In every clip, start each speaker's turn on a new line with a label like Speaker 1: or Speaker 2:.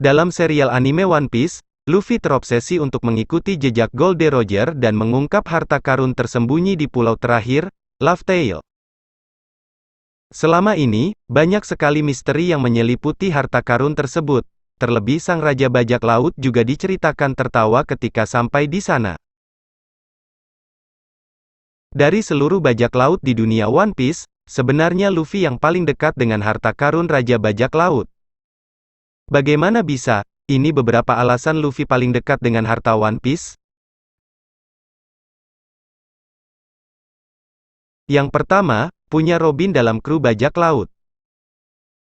Speaker 1: Dalam serial anime One Piece, Luffy terobsesi untuk mengikuti jejak Gold Roger dan mengungkap harta karun tersembunyi di pulau terakhir, Laugh Tale. Selama ini, banyak sekali misteri yang menyeliputi harta karun tersebut. Terlebih sang Raja Bajak Laut juga diceritakan tertawa ketika sampai di sana. Dari seluruh bajak laut di dunia One Piece, sebenarnya Luffy yang paling dekat dengan harta karun Raja Bajak Laut. Bagaimana bisa? Ini beberapa alasan Luffy paling dekat dengan harta One Piece. Yang pertama, punya Robin dalam kru bajak laut.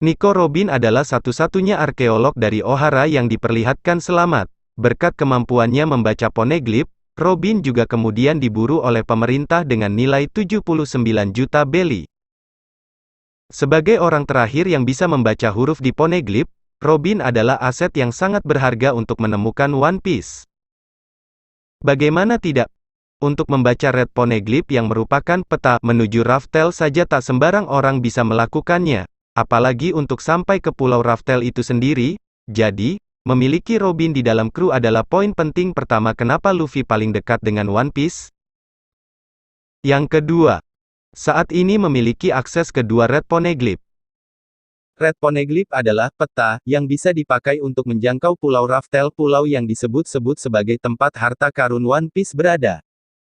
Speaker 1: Nico Robin adalah satu-satunya arkeolog dari Ohara yang diperlihatkan selamat. Berkat kemampuannya membaca poneglyph, Robin juga kemudian diburu oleh pemerintah dengan nilai 79 juta belly. Sebagai orang terakhir yang bisa membaca huruf di poneglyph, Robin adalah aset yang sangat berharga untuk menemukan One Piece. Bagaimana tidak? Untuk membaca Red Poneglyph yang merupakan peta menuju Raftel saja tak sembarang orang bisa melakukannya, apalagi untuk sampai ke Pulau Raftel itu sendiri. Jadi, memiliki Robin di dalam kru adalah poin penting pertama kenapa Luffy paling dekat dengan One Piece. Yang kedua, saat ini memiliki akses ke dua Red Poneglyph. Red Poneglyph adalah peta yang bisa dipakai untuk menjangkau Pulau Raftel, pulau yang disebut-sebut sebagai tempat harta karun One Piece berada.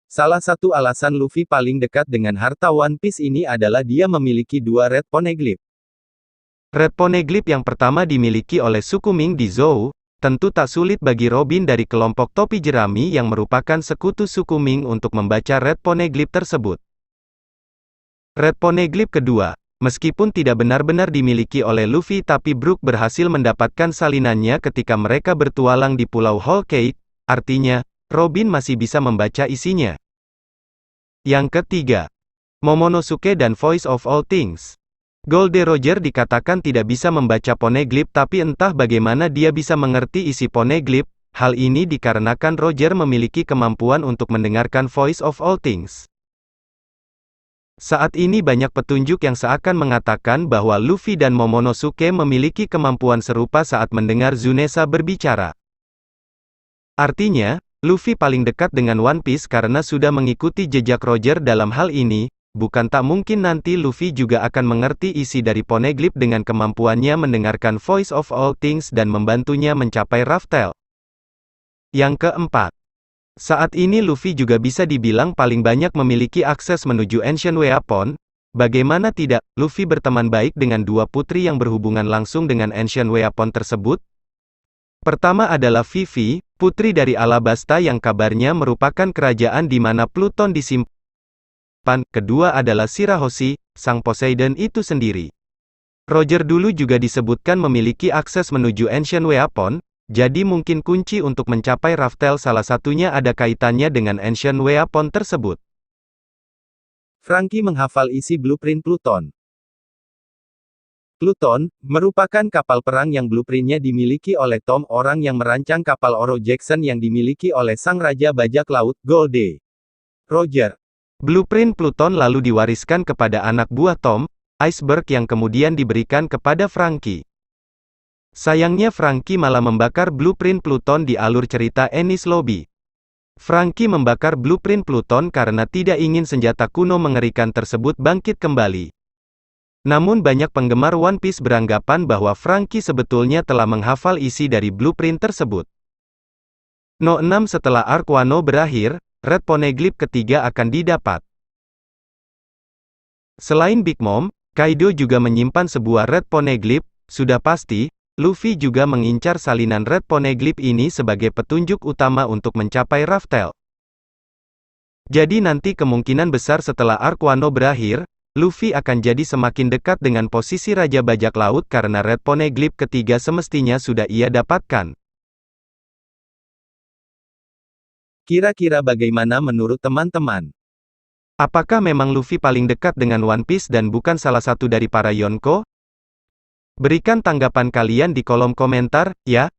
Speaker 1: Salah satu alasan Luffy paling dekat dengan harta One Piece ini adalah dia memiliki dua Red Poneglyph. Red Poneglyph yang pertama dimiliki oleh suku Ming di Zou. Tentu tak sulit bagi Robin dari kelompok topi jerami yang merupakan sekutu suku Ming untuk membaca Red Poneglyph tersebut. Red Poneglyph kedua, meskipun tidak benar-benar dimiliki oleh Luffy tapi Brook berhasil mendapatkan salinannya ketika mereka bertualang di Pulau Whole Cake, artinya, Robin masih bisa membaca isinya. Yang ketiga, Momonosuke dan Voice of All Things. Gold Roger dikatakan tidak bisa membaca poneglyph tapi entah bagaimana dia bisa mengerti isi poneglyph. Hal ini dikarenakan Roger memiliki kemampuan untuk mendengarkan Voice of All Things. Saat ini banyak petunjuk yang seakan mengatakan bahwa Luffy dan Momonosuke memiliki kemampuan serupa saat mendengar Tsunesa berbicara. Artinya, Luffy paling dekat dengan One Piece karena sudah mengikuti jejak Roger dalam hal ini. Bukan tak mungkin nanti Luffy juga akan mengerti isi dari poneglyph dengan kemampuannya mendengarkan Voice of All Things dan membantunya mencapai Raftel. Yang keempat, saat ini Luffy juga bisa dibilang paling banyak memiliki akses menuju Ancient Weapon. Bagaimana tidak, Luffy berteman baik dengan dua putri yang berhubungan langsung dengan Ancient Weapon tersebut? Pertama adalah Vivi, putri dari Alabasta yang kabarnya merupakan kerajaan di mana Pluton disimpan. Kedua adalah Shirahoshi, sang Poseidon itu sendiri. Roger dulu juga disebutkan memiliki akses menuju Ancient Weapon. Jadi mungkin kunci untuk mencapai Raftel salah satunya ada kaitannya dengan Ancient Weapon tersebut. Franky menghafal isi blueprint Pluton. Pluton, merupakan kapal perang yang blueprintnya dimiliki oleh Tom, orang yang merancang kapal Oro Jackson yang dimiliki oleh sang Raja Bajak Laut, Gold Roger. Blueprint Pluton lalu diwariskan kepada anak buah Tom, Iceberg yang kemudian diberikan kepada Franky. Sayangnya Franky malah membakar blueprint Pluton di alur cerita Enies Lobby. Franky membakar blueprint Pluton karena tidak ingin senjata kuno mengerikan tersebut bangkit kembali. Namun banyak penggemar One Piece beranggapan bahwa Franky sebetulnya telah menghafal isi dari blueprint tersebut. No 6 setelah arc Wano berakhir, Red Poneglyph ketiga akan didapat. Selain Big Mom, Kaido juga menyimpan sebuah Red Poneglyph, sudah pasti, Luffy juga mengincar salinan Red Poneglyph ini sebagai petunjuk utama untuk mencapai Raftel. Jadi nanti kemungkinan besar setelah arc Wano berakhir, Luffy akan jadi semakin dekat dengan posisi Raja Bajak Laut karena Red Poneglyph ketiga semestinya sudah ia dapatkan. Kira-kira bagaimana menurut teman-teman? Apakah memang Luffy paling dekat dengan One Piece dan bukan salah satu dari para Yonko? Berikan tanggapan kalian di kolom komentar, ya.